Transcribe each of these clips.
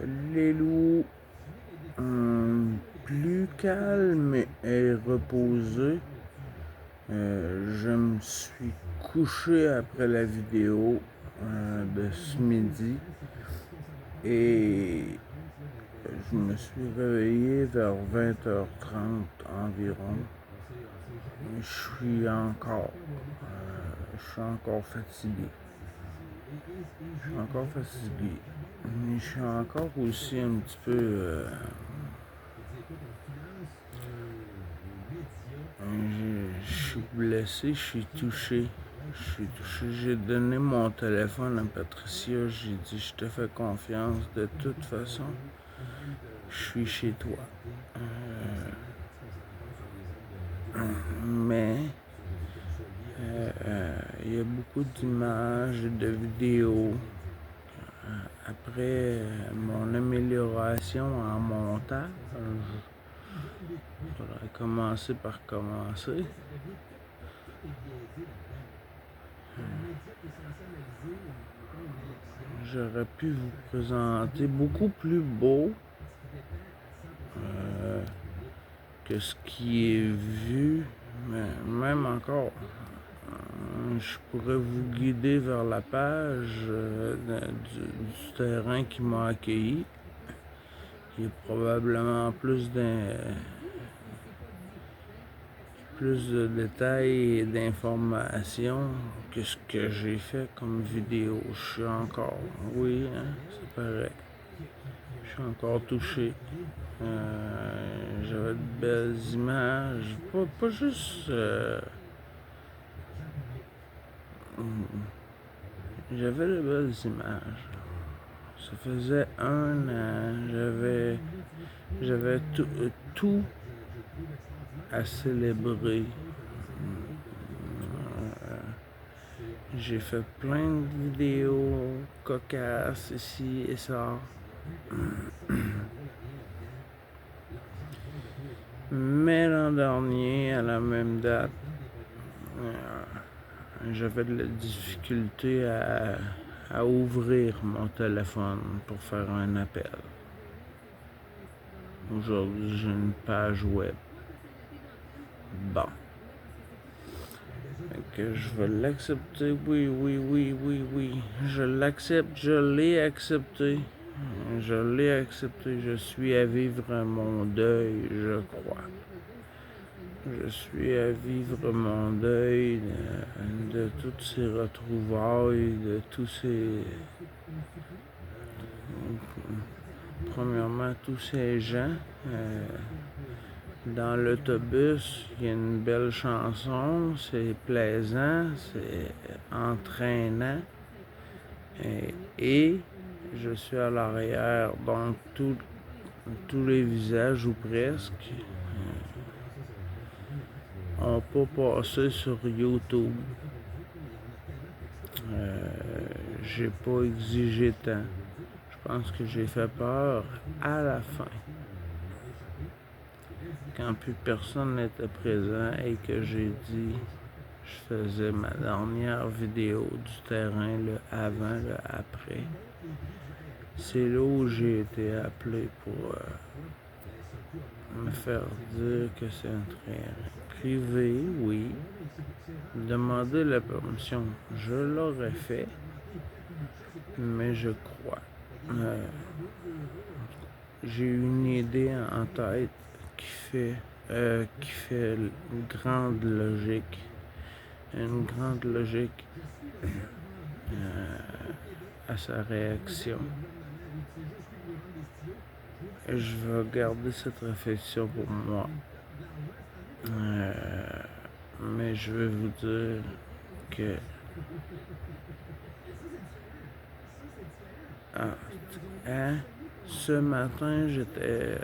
Salut les loups. Plus calme et reposé. Je me suis couché après la vidéo de ce midi et je me suis réveillé vers 20h30 environ. Je suis encore fatigué. Mais je suis encore aussi un petit peu. Je suis blessé, je suis touché. J'ai donné mon téléphone à Patricia. J'ai dit, je te fais confiance. De toute façon, je suis chez toi. Mais il y a beaucoup d'images et de vidéos. Après mon amélioration en montage, je voudrais commencer par commencer. J'aurais pu vous présenter beaucoup plus beau que ce qui est vu, mais même encore, je pourrais vous guider vers la page du terrain qui m'a accueilli. Il y a probablement plus de détails et d'informations que ce que j'ai fait comme vidéo. Je suis encore, oui, hein, c'est pareil. Je suis encore touché. J'avais de belles images, pas juste. J'avais de belles images. Ça faisait un an, j'avais tout à célébrer. J'ai fait plein de vidéos cocasses ici et ça. Mais l'an dernier, à la même date, j'avais de la difficulté à ouvrir mon téléphone pour faire un appel. Aujourd'hui, j'ai une page web. Bon. Que je vais l'accepter. Oui. Je l'accepte. Je l'ai accepté. Je suis à vivre mon deuil, je crois. Je suis à vivre mon deuil de toutes ces retrouvailles, de tous ces. Premièrement, tous ces gens. Dans l'autobus, il y a une belle chanson, c'est plaisant, c'est entraînant. Et je suis à l'arrière, donc tous les visages ou presque ont pas passé sur YouTube. J'ai pas exigé tant. Je pense que j'ai fait peur à la fin. Quand plus personne n'était présent et que j'ai dit je faisais ma dernière vidéo du terrain, le avant, le après. C'est là où j'ai été appelé pour me faire dire que c'est un terrain privé, oui. Demander la permission, je l'aurais fait, mais je crois. J'ai une idée en tête qui fait une grande logique. À sa réaction. Et je vais garder cette réflexion pour moi. Mais je vais vous dire que ce matin, j'étais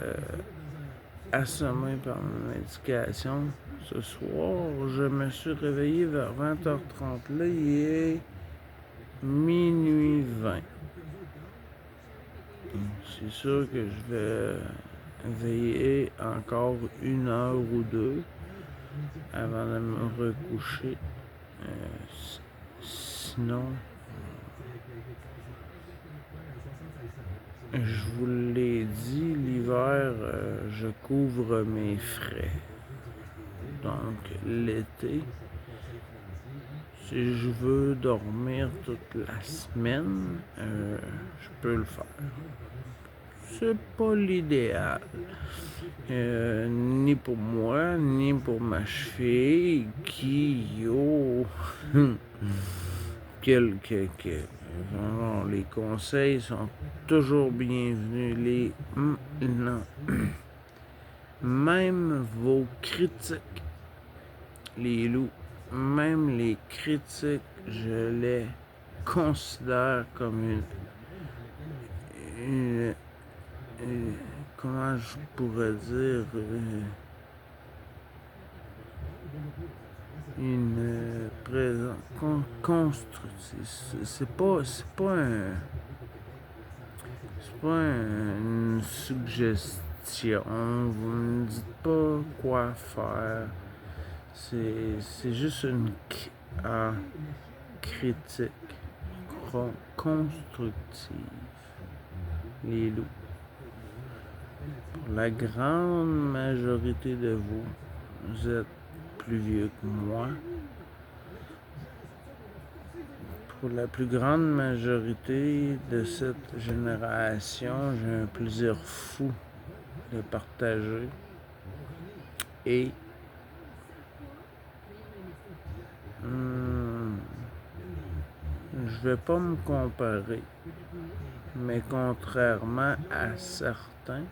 assommé par ma médication. Ce soir, je me suis réveillé vers 20h30. Là, il est minuit 20. C'est sûr que je vais veiller encore 1 heure ou 2 avant de me recoucher. Sinon, je vous l'ai dit, l'hiver, je couvre mes frais. Donc, l'été, si je veux dormir toute la semaine, je peux le faire. C'est pas l'idéal. Ni pour moi, ni pour ma cheville, alors, les conseils sont toujours bienvenus. Non. Même vos critiques, les loups, même les critiques, je les considère comme comment je pourrais dire, une présence constructive. C'est pas une suggestion. Vous me dites pas quoi faire. C'est juste une critique constructive. Les loups. Pour la grande majorité de vous êtes plus vieux que moi. Pour la plus grande majorité de cette génération, j'ai un plaisir fou de partager. Et je vais pas me comparer, mais contrairement à certains,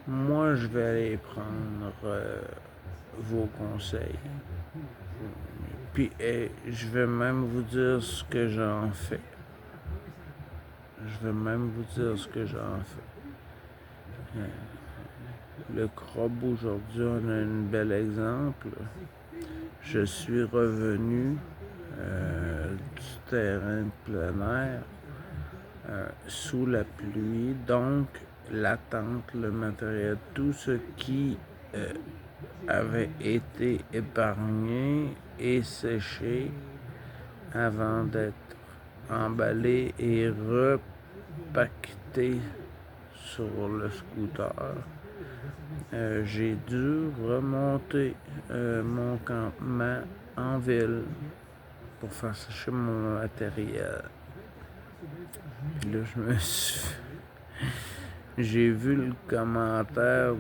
moi je vais aller prendre vos conseils. Puis je vais même vous dire ce que j'en fais. Le crabe aujourd'hui, on a un bel exemple. Je suis revenu du terrain de plein air sous la pluie, donc la tente, le matériel, tout ce qui avait été épargné et séché avant d'être emballé et repaqueté sur le scooter. J'ai dû remonter mon campement en ville pour faire sécher mon matériel. Puis là, j'ai vu le commentaire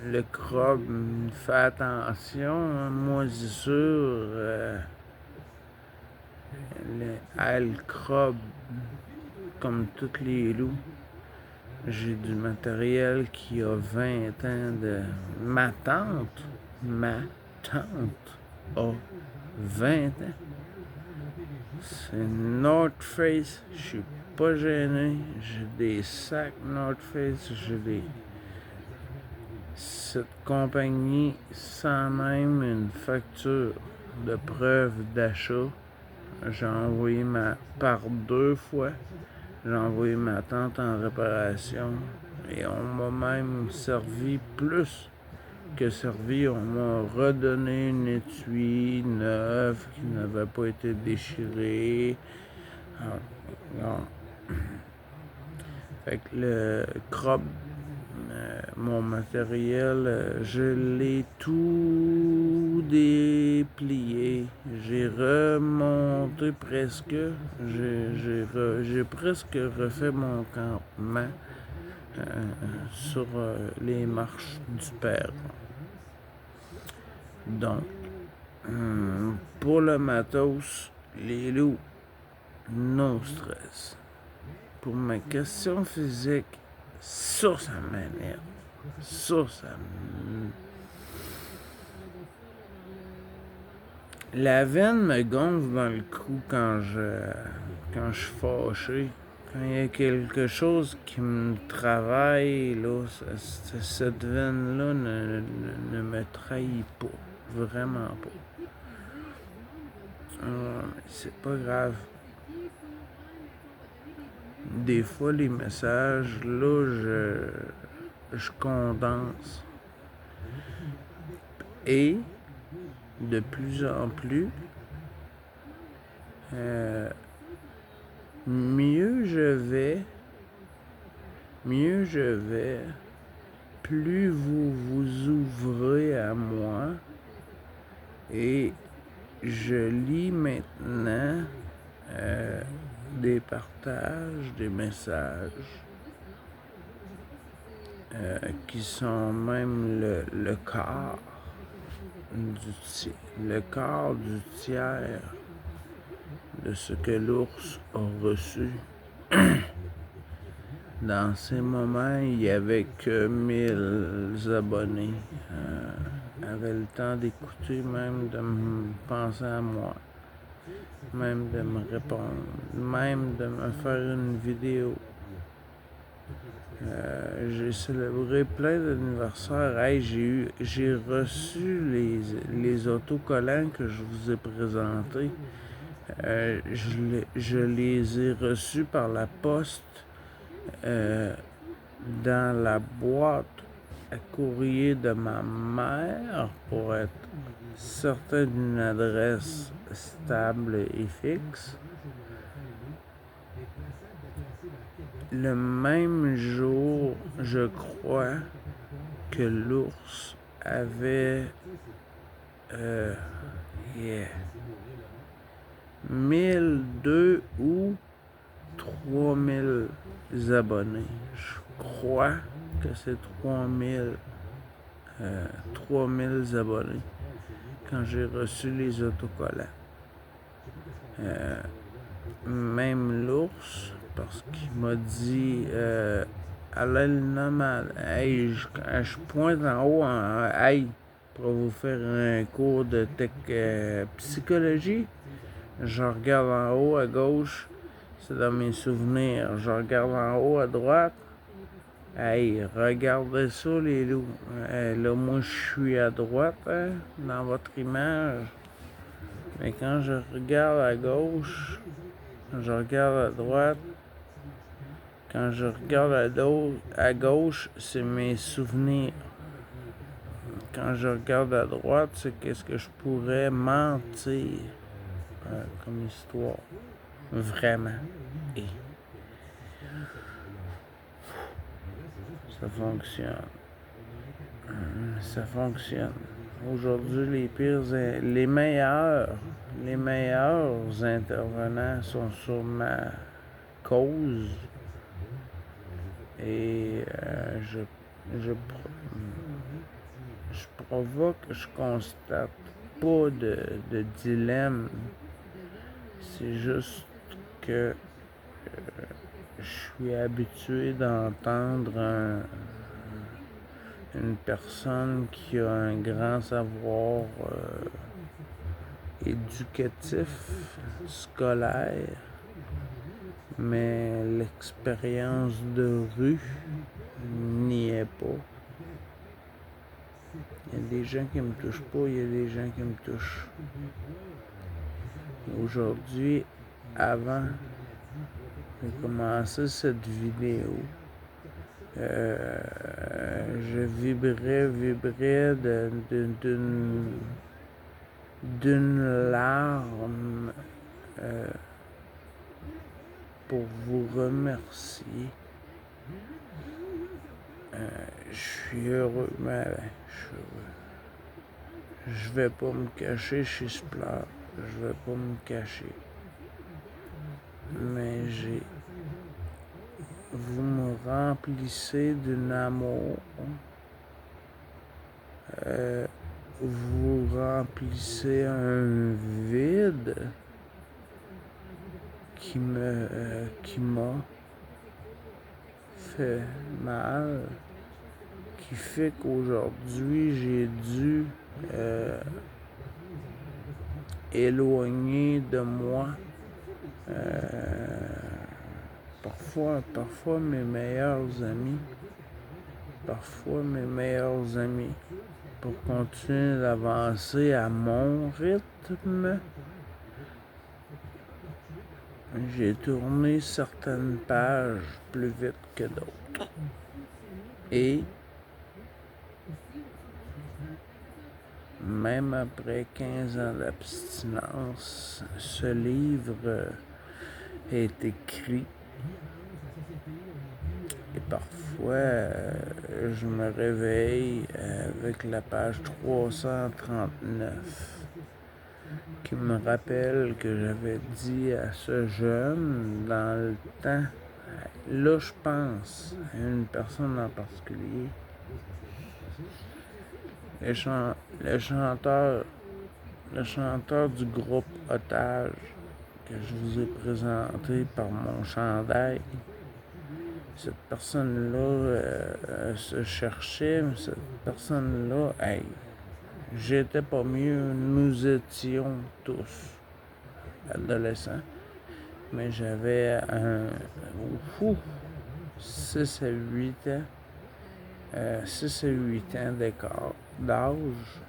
le crabe, fait attention, moisissure, le crabe, comme tous les loups. J'ai du matériel qui a 20 ans de... Ma tante a 20 ans. C'est North Face, je suis pas gêné. J'ai des sacs North Face, cette compagnie sans même une facture de preuve d'achat. J'ai envoyé par 2 fois. J'ai envoyé ma tante en réparation et on m'a même servi plus que servi. On m'a redonné une étui neuve qui n'avait pas été déchirée. Fait que le crabe, mon matériel, je l'ai tout déplié. J'ai remonté presque. J'ai presque refait mon campement sur les marches du père. Donc, pour le matos, les loups, no stress. Pour ma question physique, ça m'énerve. La veine me gonfle dans le cou quand je suis fâché. Quand il y a quelque chose qui me travaille, là, cette veine-là ne me trahit pas. Vraiment pas. C'est pas grave. Des fois, les messages, là, je condense. Et, de plus en plus, mieux je vais mieux je vais, plus vous vous ouvrez à moi. Et je lis maintenant des partages, des messages qui sont même le quart du tiers de ce que l'ours a reçu. Dans ces moments, il n'y avait que 1000 abonnés. Avait le temps d'écouter, même de me penser à moi, même de me répondre, même de me faire une vidéo. J'ai célébré plein d'anniversaires. Hey, j'ai reçu les autocollants que je vous ai présentés. Je les ai reçus par la poste dans la boîte à courrier de ma mère pour être certain d'une adresse stable et fixe. Le même jour, je crois que l'ours avait 1002 ou 3000 abonnés. Je crois que c'est 3000 abonnés quand j'ai reçu les autocollants. Même l'ours, parce qu'il m'a dit allez le nomade, hey, je pointe en haut en hey pour vous faire un cours de psychologie. Je regarde en haut à gauche, c'est dans mes souvenirs. Je regarde en haut à droite. Hey, regardez ça les loups. Là, moi je suis à droite dans votre image. Mais quand je regarde à gauche, je regarde à droite. Quand je regarde à gauche, c'est mes souvenirs. Quand je regarde à droite, c'est qu'est-ce que je pourrais mentir comme histoire. Vraiment. Et ça fonctionne. Ça fonctionne. Aujourd'hui, les meilleurs intervenants sont sur ma cause. Et je provoque, je constate pas de dilemme. C'est juste que je suis habitué d'entendre une personne qui a un grand savoir éducatif, scolaire, mais l'expérience de rue n'y est pas. Il y a des gens qui me touchent pas, il y a des gens qui me touchent. Aujourd'hui, avant de commencer cette vidéo, je vibrais d'une larme pour vous remercier. Je suis heureux, mais je suis heureux. Je vais pas me cacher, je pleure. Je vais pas me cacher. Mais vous me remplissez d'un amour. Vous remplissez un vide qui m'a fait mal, qui fait qu'aujourd'hui j'ai dû éloigner de moi parfois mes meilleurs amis, pour continuer d'avancer à mon rythme. J'ai tourné certaines pages plus vite que d'autres. Et même après 15 ans d'abstinence, ce livre est écrit. parfois, je me réveille avec la page 339 qui me rappelle que j'avais dit à ce jeune dans le temps. Là, je pense à une personne en particulier. Le chanteur du groupe Otage que je vous ai présenté par mon chandail. Cette personne-là se cherchait, mais cette personne-là, hey, j'étais pas mieux, nous étions tous adolescents, mais j'avais 6 à 8 ans, 6 à 8 ans d'écart d'âge.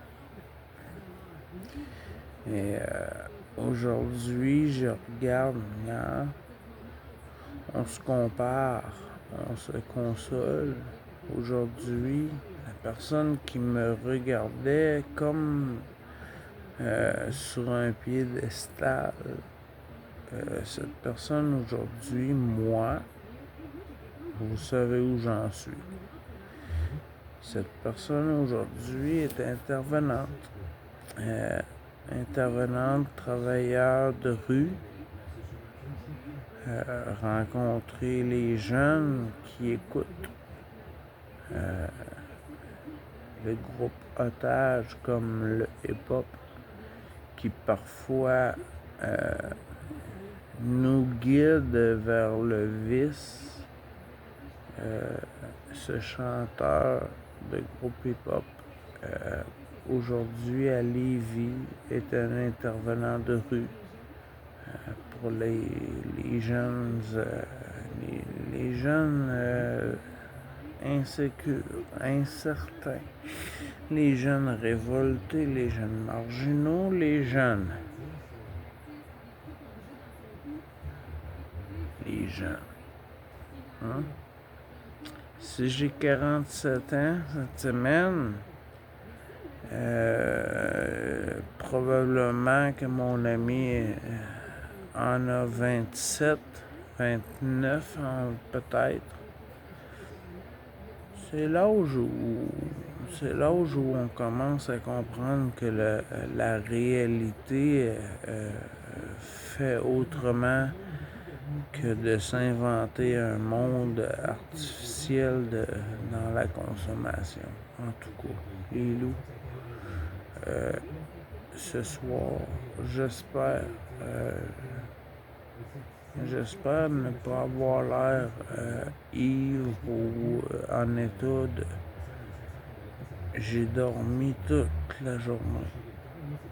Et aujourd'hui, je regarde, on se compare, on se console. Aujourd'hui, la personne qui me regardait comme sur un piédestal, cette personne aujourd'hui, moi, vous savez où j'en suis. Cette personne aujourd'hui est intervenante. Travailleur de rue, rencontrer les jeunes qui écoutent le groupe Otage comme le hip-hop qui parfois nous guide vers le vice. Ce chanteur de groupe hip-hop aujourd'hui à Lévis est un intervenant de rue pour les jeunes insécures, incertains, les jeunes révoltés, les jeunes marginaux, les jeunes. Hein? Si j'ai 47 ans cette semaine, probablement que mon ami en a 27, 29 peut-être. C'est l'âge où on commence à comprendre que la réalité fait autrement que de s'inventer un monde artificiel dans la consommation. En tout cas, les loups. Ce soir, j'espère ne pas avoir l'air ivre ou en état de... J'ai dormi toute la journée.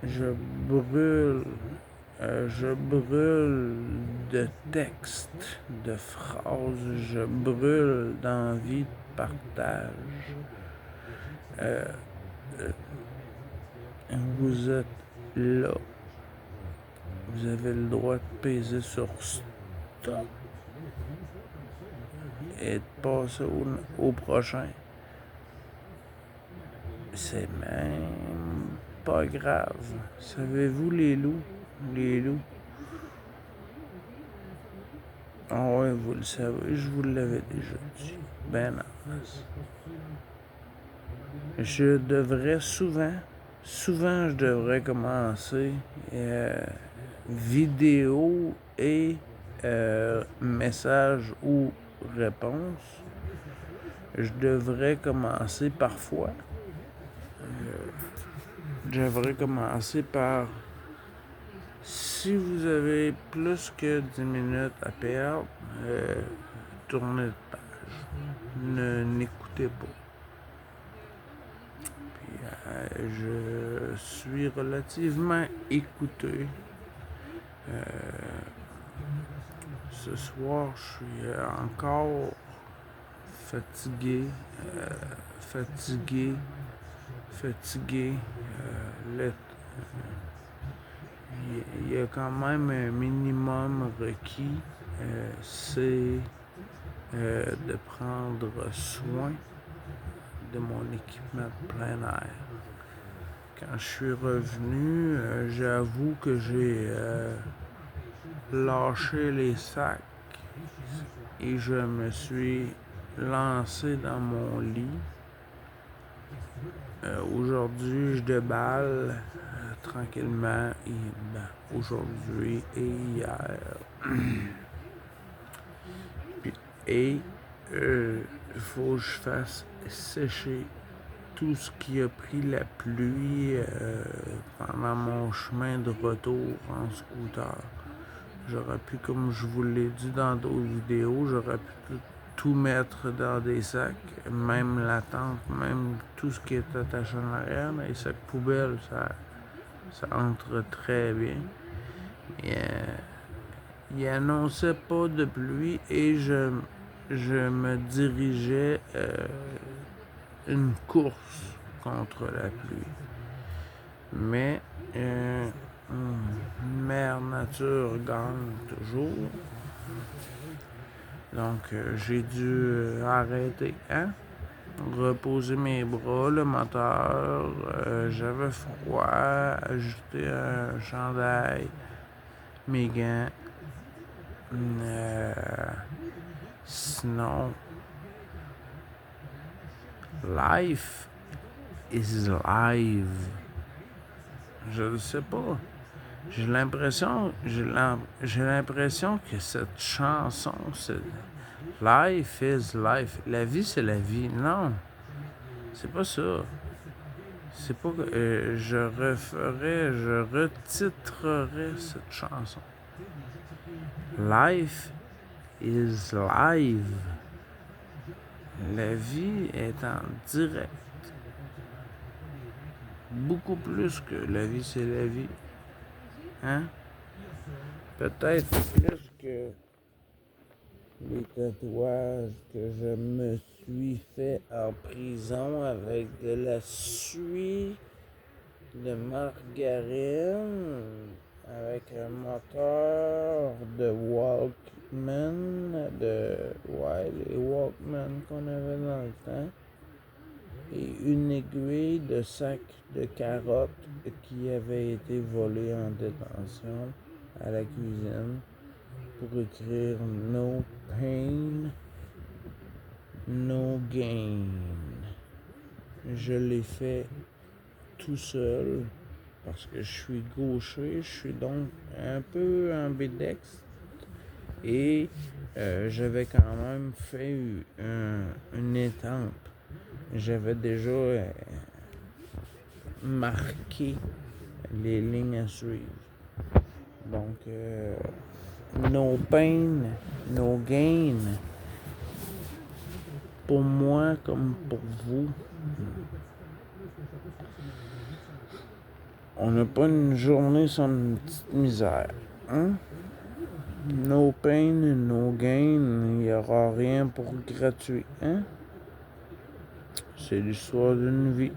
Je brûle de textes, de phrases, je brûle d'envie de partage. Vous êtes là. Vous avez le droit de peser sur stop et de passer au prochain. C'est même pas grave. Savez-vous, les loups? Ah ouais, vous le savez, je vous l'avais déjà dit. Ben non. Je devrais souvent je devrais commencer vidéo et message ou réponse. Je devrais commencer parfois. Je devrais commencer par: si vous avez plus que 10 minutes à perdre, tournez de page. N'écoutez pas. Puis, je suis relativement écouté. Ce soir, je suis encore fatigué. Il y a quand même un minimum requis, c'est de prendre soin de mon équipement de plein air. Quand je suis revenu, j'avoue que j'ai lâché les sacs et je me suis lancé dans mon lit. Aujourd'hui, je déballe tranquillement, aujourd'hui et hier. Et il faut que je fasse sécher tout ce qui a pris la pluie pendant mon chemin de retour en scooter. J'aurais pu, comme je vous l'ai dit dans d'autres vidéos, j'aurais pu tout mettre dans des sacs, même la tente, même tout ce qui est attaché en arrière. Les sacs poubelles, ça entre très bien. Il annonçait pas de pluie et je me dirigeais une course contre la pluie. Mais Mère Nature gagne toujours. Donc j'ai dû arrêter, reposer mes bras, le moteur, j'avais froid, ajouter un chandail, mes gants. Sinon, life is live. Je ne sais pas. J'ai l'impression que cette chanson, c'est Life is life. La vie, c'est la vie. Non, c'est pas ça. C'est pas que je retitrerais cette chanson. Life is live. La vie est en direct. Beaucoup plus que la vie, c'est la vie. Hein? Peut-être plus que les tatouages que je me suis fait en prison avec de la suie de margarine, avec un moteur de Walkman, les Walkman qu'on avait dans le temps, et une aiguille de sac de carottes qui avait été volée en détention à la cuisine pour écrire No pain, no gain. Je l'ai fait tout seul parce que je suis gaucher, je suis donc un peu ambidextre et j'avais quand même fait une étampe. J'avais déjà marqué les lignes à suivre. Donc, no pain, no gain. Pour moi comme pour vous, on n'a pas une journée sans une petite misère. Hein? No pain, no gain, il n'y aura rien pour gratuit. Hein? C'est l'histoire d'une vie.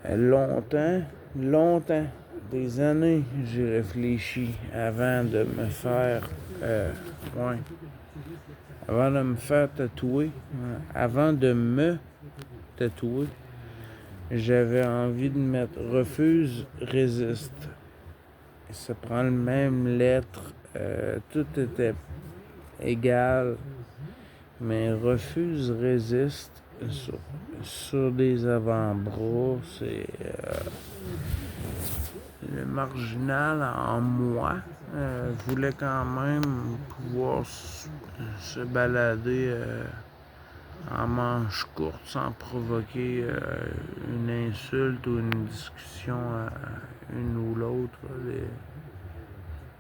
Longtemps, des années, j'ai réfléchi avant de me faire avant de me faire tatouer, avant de me tatouer, j'avais envie de mettre refuse, résiste. Ça prend le même lettre, tout était égal, mais refuse, résiste sur des avant-bras, c'est le marginal en moi voulait quand même pouvoir se balader en manche courte sans provoquer une insulte ou une discussion à une ou l'autre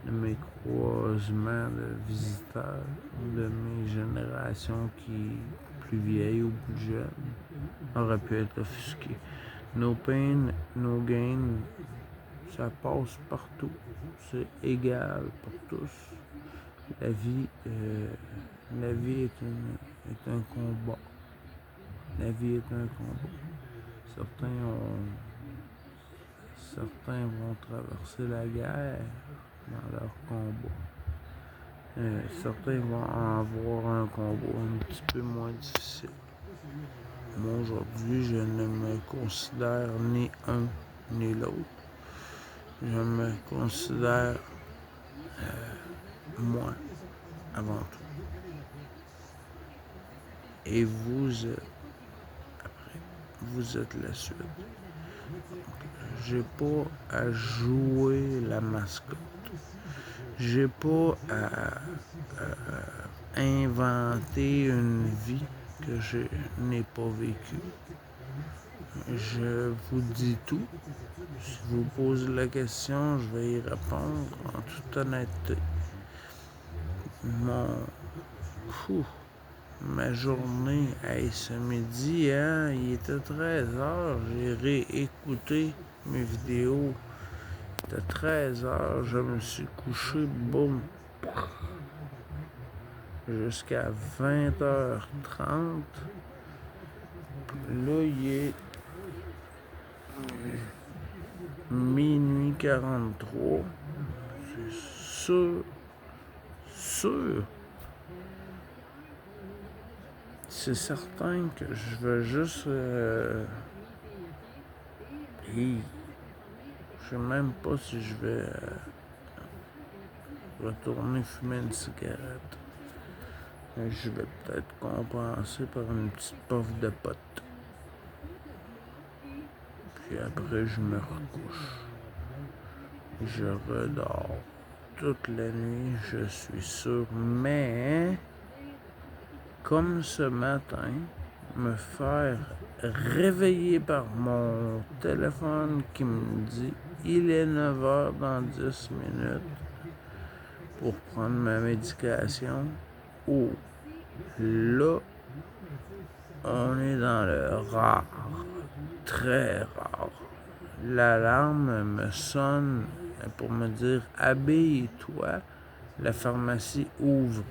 de mes croisements de visiteurs, de mes générations qui, plus vieilles ou plus jeunes, auraient pu être offusquées. No pain, no gain, ça passe partout, c'est égal pour tous. La vie est un combat. La vie est un combat. Certains vont traverser la guerre dans leur combat. Certains vont avoir un combat un petit peu moins difficile. Moi, aujourd'hui, je ne me considère ni un ni l'autre. Je me considère moi avant tout. et vous êtes la suite. J'ai pas à jouer la mascotte. J'ai pas à inventer une vie que je n'ai pas vécue. Je vous dis tout. Si vous posez la question, je vais y répondre en toute honnêteté. Ma journée, ce midi, il était 13h, j'ai réécouté mes vidéos. Il était 13h, je me suis couché, boum, jusqu'à 20h30. Là, il est minuit 43. C'est sûr. C'est certain que je veux juste... je sais même pas si je vais retourner fumer une cigarette. Je vais peut-être compenser par une petite puff de pote. Puis après, je me recouche. Je redors toute la nuit, je suis sûr. Mais, comme ce matin, me faire réveiller par mon téléphone qui me dit « Il est 9h dans 10 minutes pour prendre ma médication. » Oh, là, on est dans le rare, très rare. L'alarme me sonne pour me dire « Habille-toi, la pharmacie ouvre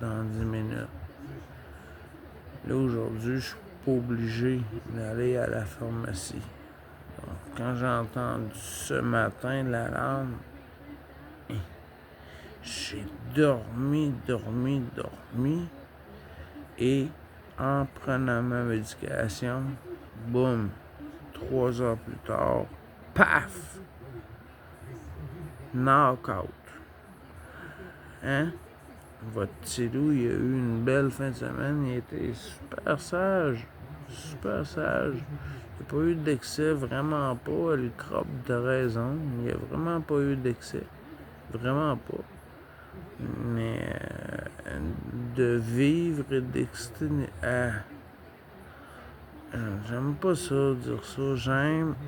dans 10 minutes. » Là, aujourd'hui, je suis pas obligé d'aller à la pharmacie. Donc, quand j'ai entendu ce matin l'alarme, j'ai dormi. Et en prenant ma médication, boum, 3 heures plus tard, paf! Knockout. Hein? Votre petit loup, il a eu une belle fin de semaine. Il était super sage. Super sage. Il n'a pas eu d'excès, vraiment pas. Le crope de raison. Il n'y a vraiment pas eu d'excès. Vraiment pas. Mais de vivre et d'exciter... j'aime pas ça, dire ça.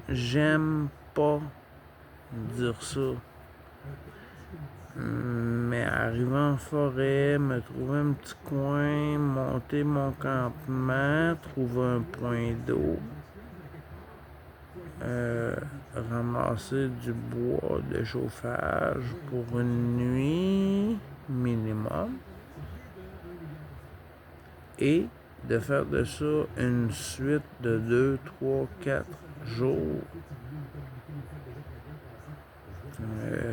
J'aime pas dire ça. Mais arriver en forêt, me trouver un petit coin, monter mon campement, trouver un point d'eau, ramasser du bois de chauffage pour une nuit minimum et de faire de ça une suite de 2, 3, 4 jours.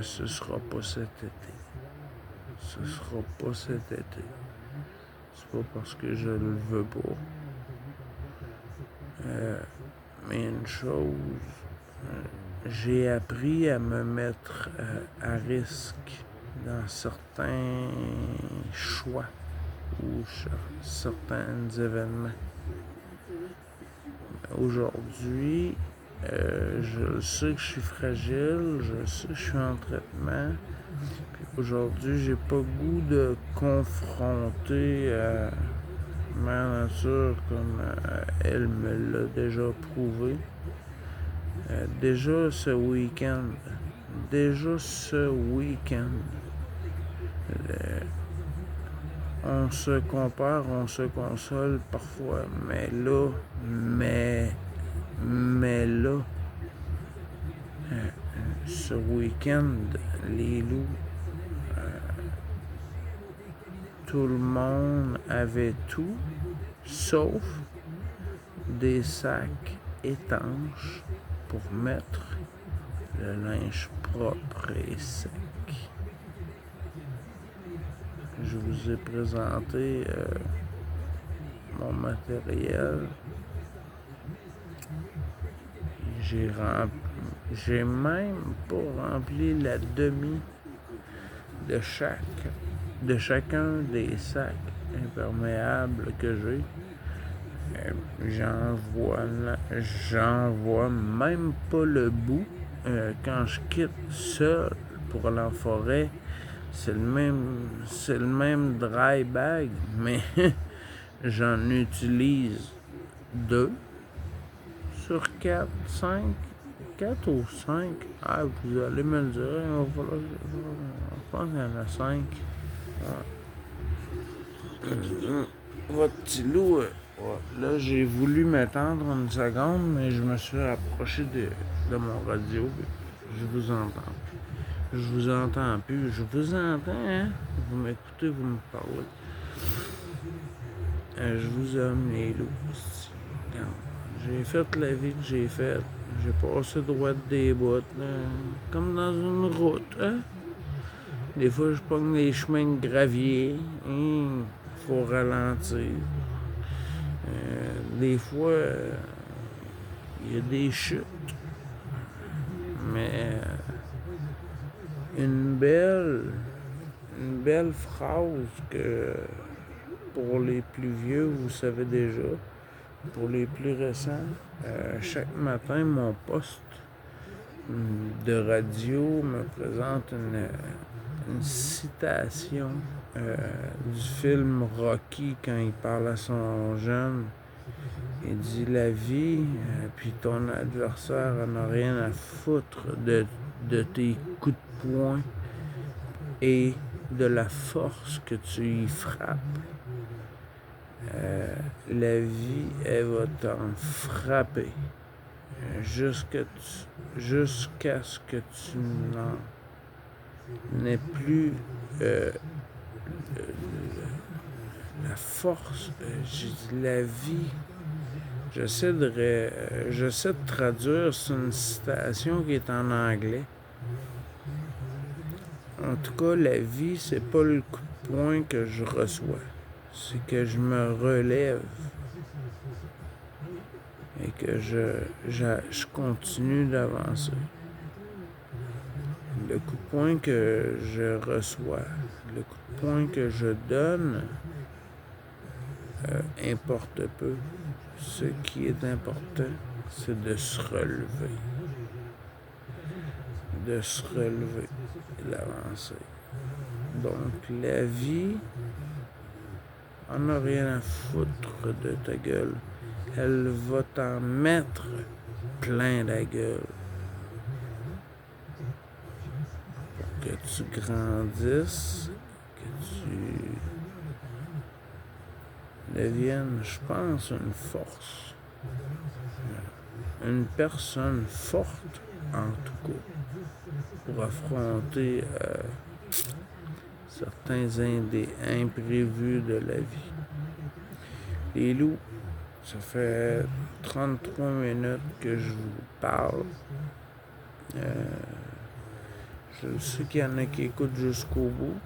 Ce sera pas cet été. Ce sera pas cet été. C'est pas parce que je le veux pas. Mais une chose, j'ai appris à me mettre à risque dans certains choix ou certains événements. Aujourd'hui, je sais que je suis fragile, je sais que je suis en traitement. Puis aujourd'hui, j'ai pas le goût de confronter ma nature comme elle me l'a déjà prouvé. Déjà ce week-end, on se compare, on se console parfois, mais là, ce week-end, les loups, tout le monde avait tout, sauf des sacs étanches pour mettre le linge propre et sec. Je vous ai présenté mon matériel. J'ai même pas rempli la demi de chacun des sacs imperméables que j'ai. J'en vois même pas le bout. Quand je quitte seul pour aller en forêt, c'est le même dry bag, mais j'en utilise 2 sur 4, 5, 4 ou 5. Ah, vous allez me le dire, il va falloir, je pense qu'il y en a 5. Votre petit loup, là, j'ai voulu m'étendre une seconde, mais je me suis rapproché de mon radio. Je vous entends. Je vous entends plus. Je vous entends, hein? Vous m'écoutez, vous me parlez. Je vous aime, les loups. J'ai fait la vie que j'ai faite. J'ai passé droit des bottes, là, comme dans une route, hein? Des fois, je pogne les chemins de gravier. Faut ralentir. Des fois, il y a des chutes. Mais une belle phrase que pour les plus vieux, vous savez déjà. Pour les plus récents, chaque matin, mon poste de radio me présente une citation du film Rocky quand il parle à son jeune. Il dit la vie, puis ton adversaire n'a rien à foutre de tes coups de poing et de la force que tu y frappes. La vie, elle va t'en frapper jusqu'à ce que tu n'en aies plus la force. J'ai dit la vie. J'essaie de traduire, c'est une citation qui est en anglais. En tout cas, la vie, c'est pas le coup de poing que je reçois. C'est que je me relève et que je continue d'avancer. Le coup de poing que je reçois, le coup de poing que je donne, importe peu. Ce qui est important, c'est de se relever. De se relever et d'avancer. Donc, la vie, on n'a rien à foutre de ta gueule. Elle va t'en mettre plein la gueule. Pour que tu grandisses, que tu deviennes, je pense, une force. Une personne forte, en tout cas, pour affronter certains imprévus de la vie. Les loups, ça fait 33 minutes que je vous parle. Je sais qu'il y en a qui écoutent jusqu'au bout.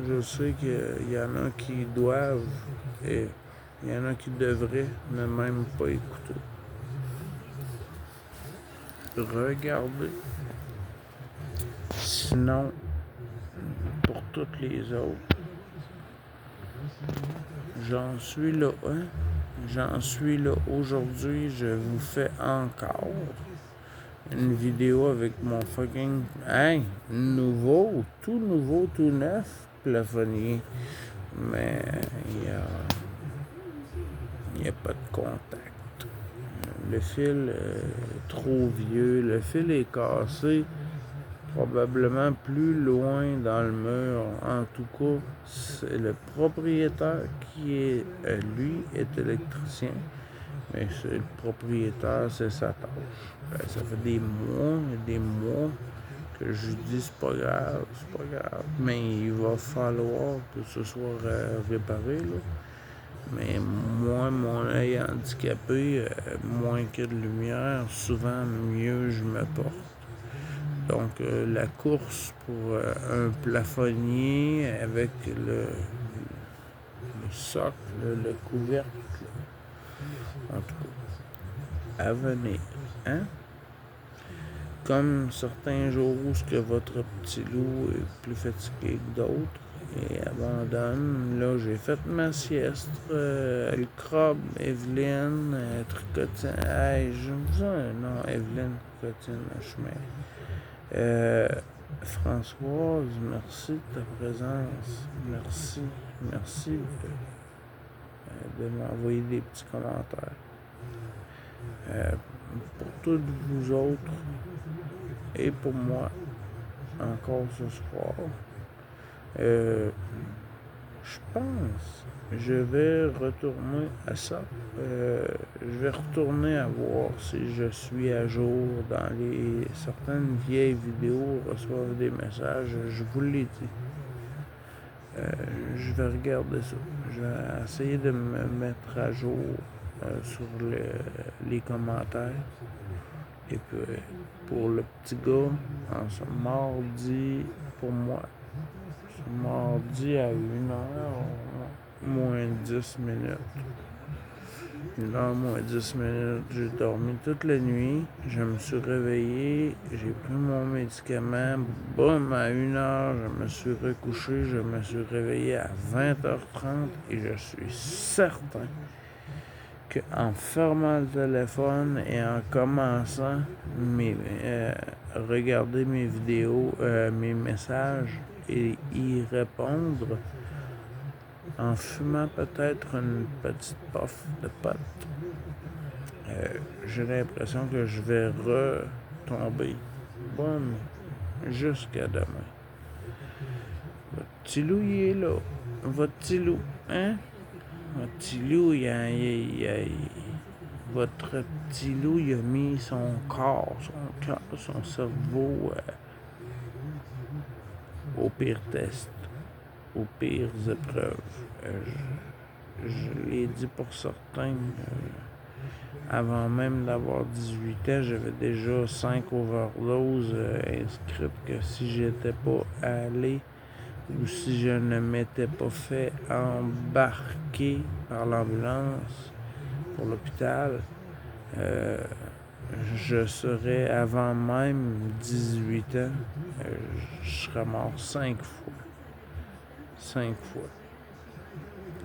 Je sais qu'il y en a qui doivent et il y en a qui devraient ne même pas écouter. Regardez. Sinon, pour toutes les autres, j'en suis là, hein? J'en suis là aujourd'hui. Je vous fais encore une vidéo avec mon fucking nouveau, tout neuf plafonnier. Mais il n'y a pas de contact. Le fil est trop vieux. Le fil est cassé. Probablement plus loin dans le mur. En tout cas, c'est le propriétaire qui est, lui, est électricien. Mais c'est le propriétaire, c'est sa tâche. Ça fait des mois que je dis c'est pas grave. Mais il va falloir que ce soit réparé, là. Mais moi, mon œil handicapé, moins que de lumière, souvent mieux je me porte. Donc, la course pour un plafonnier avec le socle, le couvercle, en tout cas, à venir. Hein? Comme certains jours où votre petit loup est plus fatigué que d'autres, et abandonne. Là, j'ai fait ma sieste. Le crabe, Evelyne, Tricotine. Hey, je vous non, Evelyne, Tricotine, chemin. Françoise, merci de ta présence. Merci de m'envoyer des petits commentaires. Pour tous vous autres et pour moi, encore ce soir, je pense je vais retourner à ça. Je vais retourner à voir si je suis à jour dans certaines vieilles vidéos, reçoivent des messages. Je vous l'ai dit. Je vais regarder ça. Je vais essayer de me mettre à jour sur les commentaires. Et puis, pour le petit gars, en ce mardi, pour moi, ce mardi à 1h moins 10 minutes. 1h moins 10 minutes, j'ai dormi toute la nuit, je me suis réveillé, j'ai pris mon médicament, boum, à 1h, je me suis recouché, je me suis réveillé à 20h30 et je suis certain qu'en fermant le téléphone et en commençant regarder mes vidéos, mes messages et y répondre, en fumant peut-être une petite puff de pote, j'ai l'impression que je vais retomber. Bon, jusqu'à demain. Votre petit loup, il est là. Votre petit loup, hein? Votre petit loup, votre petit loup, il a mis son corps, son cerveau au pire test, aux pires épreuves. Je l'ai dit pour certains, avant même d'avoir 18 ans, j'avais déjà 5 overdoses inscrites que si j'étais pas allé ou si je ne m'étais pas fait embarquer par l'ambulance pour l'hôpital, je serais avant même 18 ans, je serais mort 5 fois. 5 fois.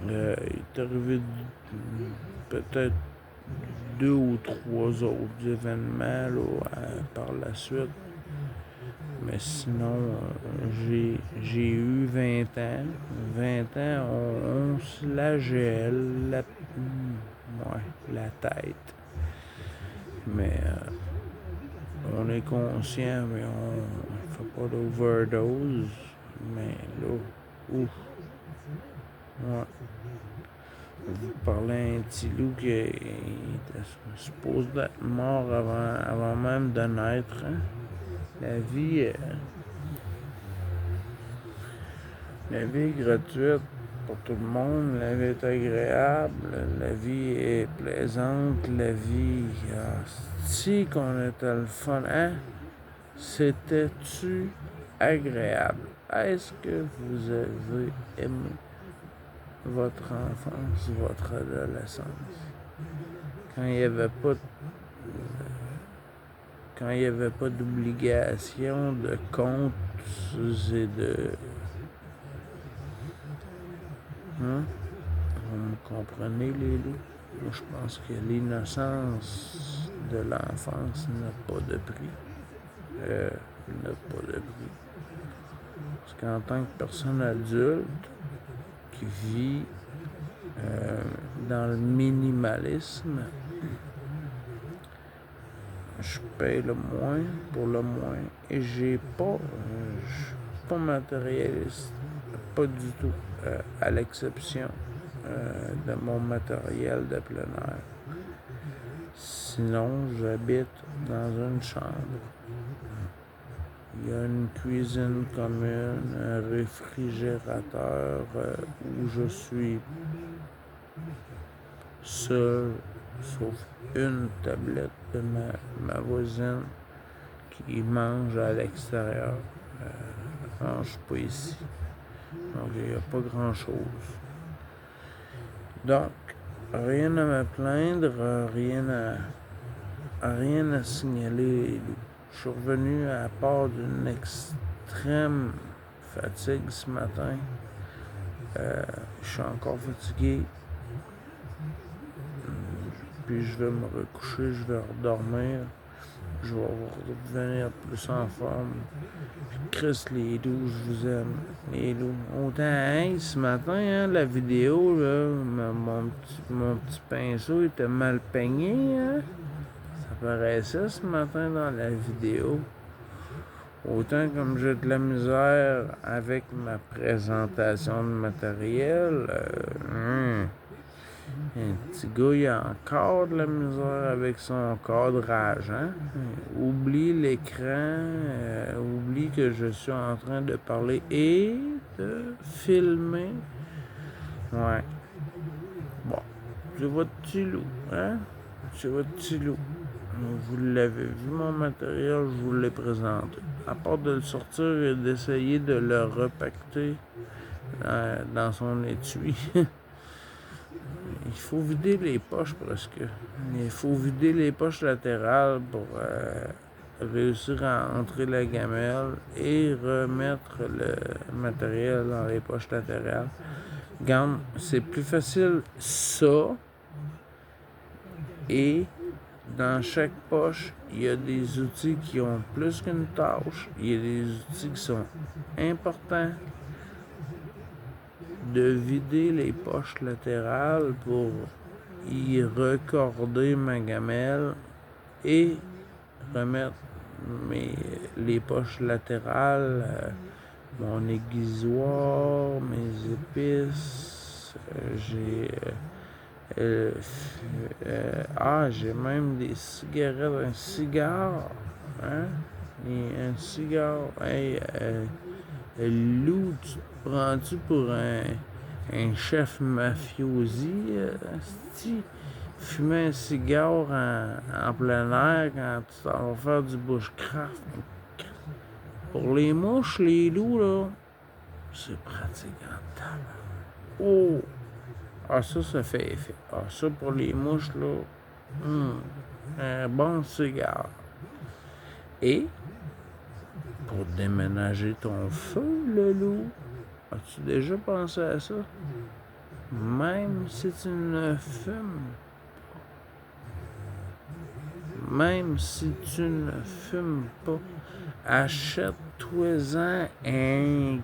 Il est arrivé peut-être 2 ou 3 autres événements là, par la suite. Mais sinon, j'ai eu 20 ans. 20 ans, on se la gèle, la tête. Mais on est conscient, mais on ne fait pas d'overdose. Mais là, ouf. Ouais. Vous parlez à un petit loup qui était supposé d'être mort avant même de naître. Hein? La vie est gratuite pour tout le monde. La vie est agréable. La vie est plaisante. La vie, si qu'on était le fun. Hein? C'était-tu agréable? Est-ce que vous avez aimé votre enfance, votre adolescence, quand il n'y avait pas d'obligation, de comptes et de... Hein? Vous me comprenez, les loups? Moi, je pense que l'innocence de l'enfance n'a pas de prix. Parce qu'en tant que personne adulte qui vit dans le minimalisme, je paye le moins pour le moins et je suis pas matérialiste, pas du tout, à l'exception de mon matériel de plein air. Sinon, j'habite dans une chambre. Il y a une cuisine commune, un réfrigérateur où je suis seul, sauf une tablette de ma voisine qui mange à l'extérieur. Elle ne mange pas ici. Donc, il n'y a pas grand-chose. Donc, rien à me plaindre, rien à signaler. Je suis revenu à part d'une extrême fatigue ce matin. Je suis encore fatigué. Puis je vais me recoucher, je vais redormir. Je vais revenir plus en forme. Puis Chris, les loups, je vous aime. Les loups. Autant, hein, ce matin, hein, la vidéo, là, mon petit pinceau était mal peigné, hein. Ça paraissait ce matin dans la vidéo. Autant comme j'ai de la misère avec ma présentation de matériel, un petit gars, il a encore de la misère avec son cadrage, hein? Oublie l'écran, oublie que je suis en train de parler et de filmer. Ouais. Bon, c'est votre petit loup, hein? C'est votre petit loup. Vous l'avez vu, mon matériel, je vous l'ai présenté. À part de le sortir et d'essayer de le repacter dans son étui. Il faut vider les poches presque. Il faut vider les poches latérales pour réussir à entrer la gamelle et remettre le matériel dans les poches latérales. Regarde, c'est plus facile ça. Et dans chaque poche, il y a des outils qui ont plus qu'une tâche. Il y a des outils qui sont importants. De vider les poches latérales pour y recorder ma gamelle et remettre les poches latérales, mon aiguisoir, mes épices, j'ai même des cigarettes, un cigare, hein? Un cigare, hey, Lou, tu te prends-tu pour un chef mafiosi? Fumer un cigare en plein air quand tu t'en vas faire du bushcraft. Pour les mouches, les loups, là, c'est pratique en tabac. Oh! Ah, ça fait effet. Ah, ça pour les mouches, là, un bon cigare. Et pour déménager ton feu, le loup, as-tu déjà pensé à ça? Même si tu ne fumes pas, achète-toi-en un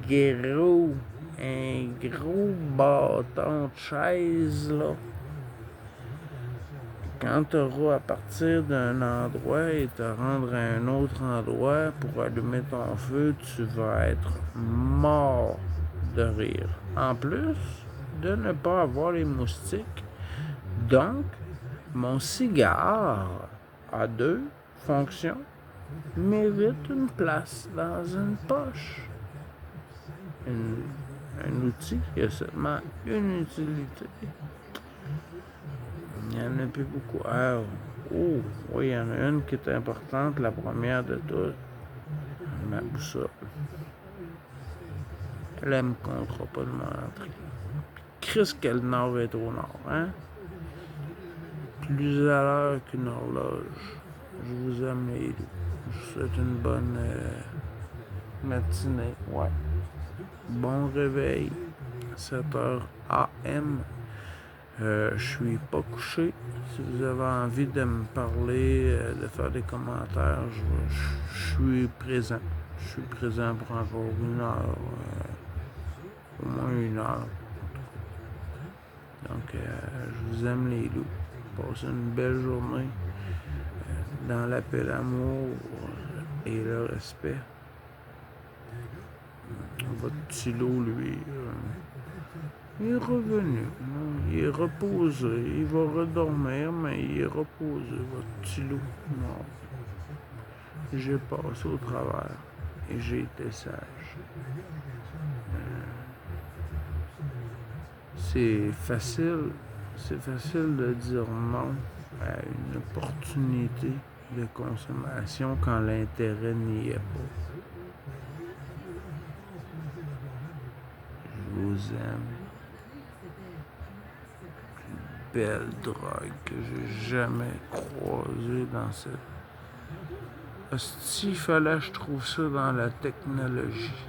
gros bâton de chaise, là. Quand tu auras à partir d'un endroit et te rendre à un autre endroit pour allumer ton feu, tu vas être mort de rire. En plus de ne pas avoir les moustiques. Donc, mon cigare a 2 fonctions, mérite une place dans une poche. Un outil qui a seulement une utilité. Il n'y en a plus beaucoup. Oui, il y en a une qui est importante, la première de toutes. Ma boussole. Elle ne me comptera pas de m'entrer. Chris que le nord est au nord, hein? Plus à l'heure qu'une horloge. Je vous aime les loups. Je vous souhaite une bonne matinée. Ouais. Bon réveil. 7h AM. Je suis pas couché. Si vous avez envie de me parler, de faire des commentaires, je suis présent. Je suis présent pour encore 1 heure. Au moins 1 heure. Donc, je vous aime les loups. Passez une belle journée dans la paix, l'amour et le respect. Votre petit loup, lui, il est revenu. Il est reposé. Il va redormir, mais il est reposé, votre petit loup. Non. J'ai passé au travers et j'ai été sage. C'est facile de dire non à une opportunité de consommation quand l'intérêt n'y est pas. Je vous aime. Plus belle drogue que j'ai jamais croisée dans cette... Hostie, fallait que je trouve ça dans la technologie.